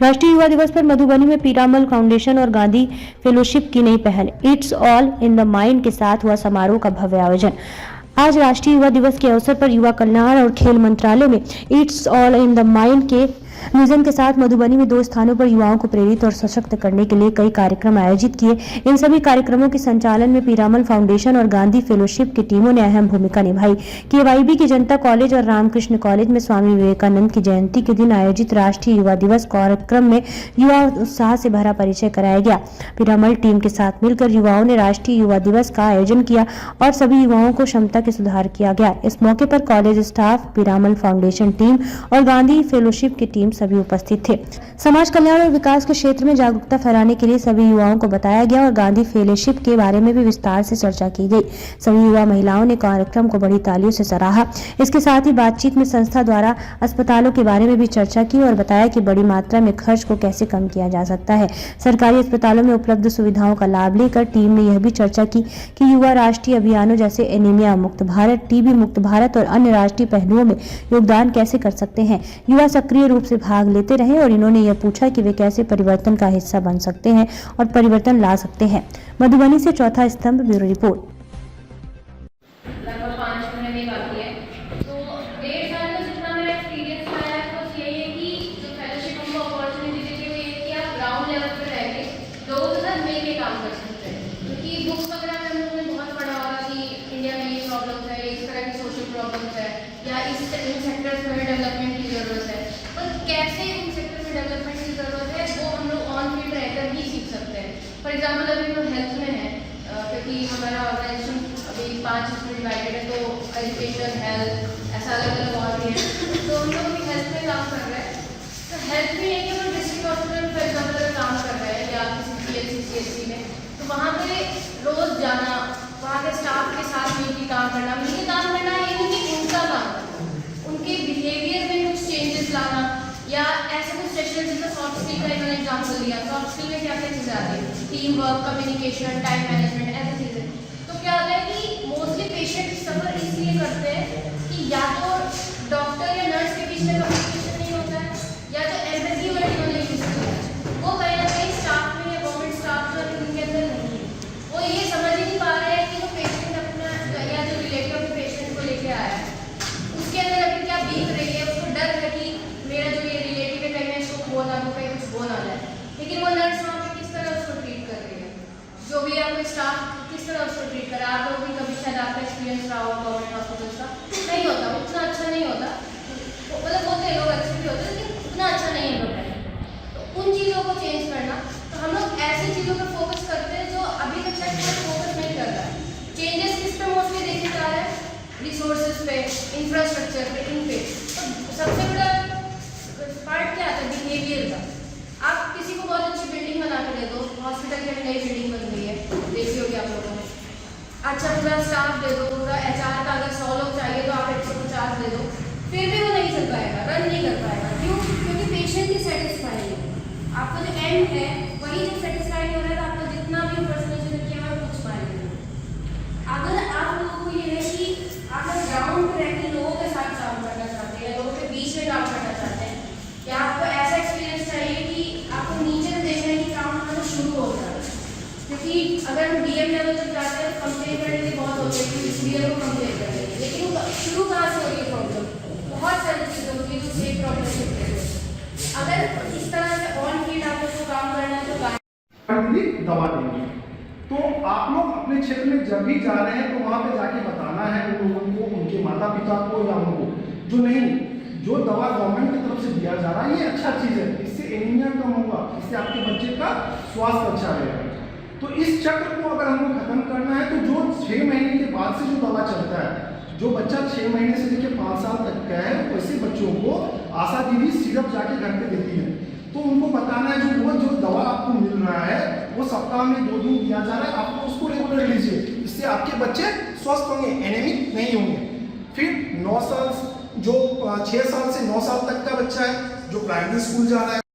राष्ट्रीय युवा दिवस पर मधुबनी में पीरामल फाउंडेशन और गांधी फेलोशिप की नई पहल it's all in the mind के साथ हुआ समारोह का भव्य आयोजन। आज राष्ट्रीय युवा दिवस के अवसर पर युवा कल्याण और खेल मंत्रालय में it's all in the mind के विजन के साथ मधुबनी में 2 स्थानों पर युवाओं को प्रेरित और सशक्त करने के लिए कई कार्यक्रम आयोजित किए। इन सभी कार्यक्रमों के संचालन में पीरामल फाउंडेशन और गांधी फेलोशिप की टीमों ने अहम भूमिका निभाई। केवाईबी की जनता कॉलेज और रामकृष्ण कॉलेज में स्वामी विवेकानंद की जयंती के दिन आयोजित राष्ट्रीय युवा दिवस कार्यक्रम में युवा उत्साह से भरा परिचय कराया गया। पीरामल टीम के साथ मिलकर युवाओं ने राष्ट्रीय युवा दिवस का आयोजन किया और सभी युवाओं को क्षमता के सुधार किया गया। इस मौके पर college staff, Piramal foundation team और गांधी फेलोशिप की टीम सभी उपस्थित थे। समाज कल्याण और विकास के क्षेत्र में जागरूकता फैलाने के लिए सभी युवाओं को बताया गया और गांधी फेलोशिप के बारे में भी विस्तार से चर्चा की गई। सभी युवा महिलाओं ने कार्यक्रम को बड़ी तालियों से सराहा। इसके साथ ही बातचीत में संस्था द्वारा अस्पतालों के बारे में भी चर्चा की और बताया कि बड़ी मात्रा में खर्च को कैसे कम किया जा सकता है। सरकारी अस्पतालों में उपलब्ध सुविधाओं का लाभ लेकर टीम ने यह भी चर्चा की कि युवा राष्ट्रीय अभियानों जैसे एनीमिया मुक्त भारत, टीबी मुक्त भारत और अन्य राष्ट्रीय पहलुओं में योगदान कैसे कर सकते हैं। युवा सक्रिय रूप से भाग लेते रहे और इन्होंने यह पूछा कि वे कैसे परिवर्तन का हिस्सा बन सकते हैं और परिवर्तन ला सकते हैं। मधुबनी से चौथा स्तंभ, ब्यूरो रिपोर्ट। लगभग 5 महीने में आती है, तो 1.5 साल में जितना मेरा एक्सपीरियंस आया है बस यही है कि जो फेलोशिप हमको अपॉर्चुनिटी देती है वो ये कि आप ग्राउंड लेवल पर रह के लोगों के साथ मिल के काम कर सकते हैं। क्योंकि बुक्स वगैरह में हम लोगों ने बहुत पढ़ा होगा कि इंडिया में ये प्रॉब्लम्स है, इस तरह की सोशल प्रॉब्लम्स है या इन सेक्टर्स में डेवलपमेंट की ज़रूरत है, पर कैसे इन सेक्टर में डेवलपमेंट की ज़रूरत है वो हम लोग ऑन फील्ड रहकर ही सीख सकते हैं। फॉर एग्जाम्पल अभी हम लोग हेल्थ में है, क्योंकि हमारा ऑर्गेनाइजेशन अभी 5 इसमें डिवाइडेड है, तो एजुकेशन, हेल्थ ऐसा अलग अलग और भी है, तो हम लोग भी हेल्थ में काम कर रहे हैं। तो हेल्थ में ये कि हम डिस्ट्रिक्ट हॉस्पिटल फॉर एग्जाम्पल अगर काम कर रहे हैं या किसी PHC CHC में, तो वहाँ पे रोज़ जाना, वहाँ के स्टाफ के साथ मिलकर काम करना ये नहीं कि उनका काम करना, उनके बिहेवियर में कुछ चेंजेस लाना या ऐसे कुछ सेशन जैसे सॉफ्ट स्किल का इन्होंने एग्जाम्पल दिया। सॉफ्ट स्किल में क्या क्या चीज़ें आती है, team work, communication, time management, ऐसी चीज़ें। तो क्या होता है कि मोस्टली पेशेंट सफ़र इसलिए करते हैं कि या तो डॉक्टर या नर्स के बीच में कम्युनिकेशन नहीं होता है या जो एम्पैथी वर्ड इन्होंने यूज़ किया है वो कहीं ना कहीं स्टाफ में या गवर्नमेंट स्टाफ जो इनके अंदर नहीं है। वो ये समझ ही नहीं पा रहे हैं कि वो पेशेंट अपना या जो रिलेटिव अपने पेशेंट को लेके आया है उसके अंदर अभी क्या बीत रही है। उसको डर है कि मेरा जो ये रिलेटिव है कहीं मैं इसको खो ना दूँ, कहीं कुछ हो ना जाए, लेकिन वो नर्स वहाँ पे किस तरह उसको ट्रीट कर रही है, जो भी आपको स्टाफ किस तरह उसको ट्रीट कर रहा है। आप लोग भी कभी शायद आपका एक्सपीरियंस रहा हो गवर्नमेंट हॉस्पिटल्स का, नहीं होता, उतना अच्छा नहीं होता, मतलब होते लोग अच्छे भी होते हैं लेकिन उतना अच्छा नहीं है लोग। तो उन चीज़ों को चेंज करना, तो हम लोग ऐसी चीज़ों पर फोकस करते हैं जो अभी तक शायद कोई फोकस नहीं कर रहा है। चेंजेस किस पे मोस्टली देखे जा रहे हैं, रिसोर्सेज पे, इंफ्रास्ट्रक्चर पे, इन पे। तो सबसे बड़ा पार्ट क्या आता है, बिहेवियर का। आप किसी को बहुत अच्छी बिल्डिंग बना के दे दो, हॉस्पिटल की नई बिल्डिंग बन गई है, देखी होगी आप लोगों ने, अच्छा पूरा स्टाफ दे दो, पूरा HR का अगर 100 लोग चाहिए तो आप 150 दे दो, फिर भी वो नहीं चल पाएगा, रन नहीं कर पाएगा। क्यों? क्योंकि पेशेंट ही सेटिस्फाई है। आपका जो एंड है वही जब सेटिस्फाई हो रहा है तो आपको जितना भी पर्सनल किया हुआ कुछ पाएंगे। अगर आप लोगों को ये है कि आप ग्राउंड पर रहकर लोगों के साथ काम करना चाहते हैं, लोगों के बीच में काम करना चाहते हैं, या आपको ऐसा एक्सपीरियंस चाहिए कि आपको नीचे से देखना है कि काम करना शुरू हो जाए। क्योंकि अगर हम DM लेवल तक जाते हैं तो कंप्लेन करने की बहुत होती है कि DL को कंप्लेन कर रही है, लेकिन वो शुरू कहाँ से हो रही है प्रॉब्लम, बहुत सारी चीज़ें होती है जो सेम प्रॉब्लम होती है। अगर इस तरह से ऑन फील्ड आप लोग को काम करना है तो दवा देंगे। तो आप लोग अपने क्षेत्र में जब भी जा रहे हैं तो वहाँ पे जाके बताना है उन लोगों को, उनके माता पिता को या उनको जो नहीं, जो दवा गवर्नमेंट की तरफ से दिया जा रहा है ये अच्छा चीज़ है, इससे एनीमिया कम होगा, इससे आपके बच्चे का स्वास्थ्य अच्छा रहेगा। तो इस चक्र को अगर हमको खत्म करना है तो जो 6 महीने के बाद से जो दवा चलता है, जो बच्चा 6 महीने से लेकर 5 साल तक का है, वैसे बच्चों को आशा दीदी सिरप जाके घर पे देती है। तो उनको बताना है जो दवा आपको मिल रहा है वो सप्ताह में 2 दिन दिया जा रहा है, आपको उसको रेगुलर लीजिए, इससे आपके बच्चे स्वस्थ होंगे, एनीमिक नहीं होंगे। फिर 9 साल, जो 6 साल से 9 साल तक का बच्चा है जो प्राइमरी स्कूल जा रहा है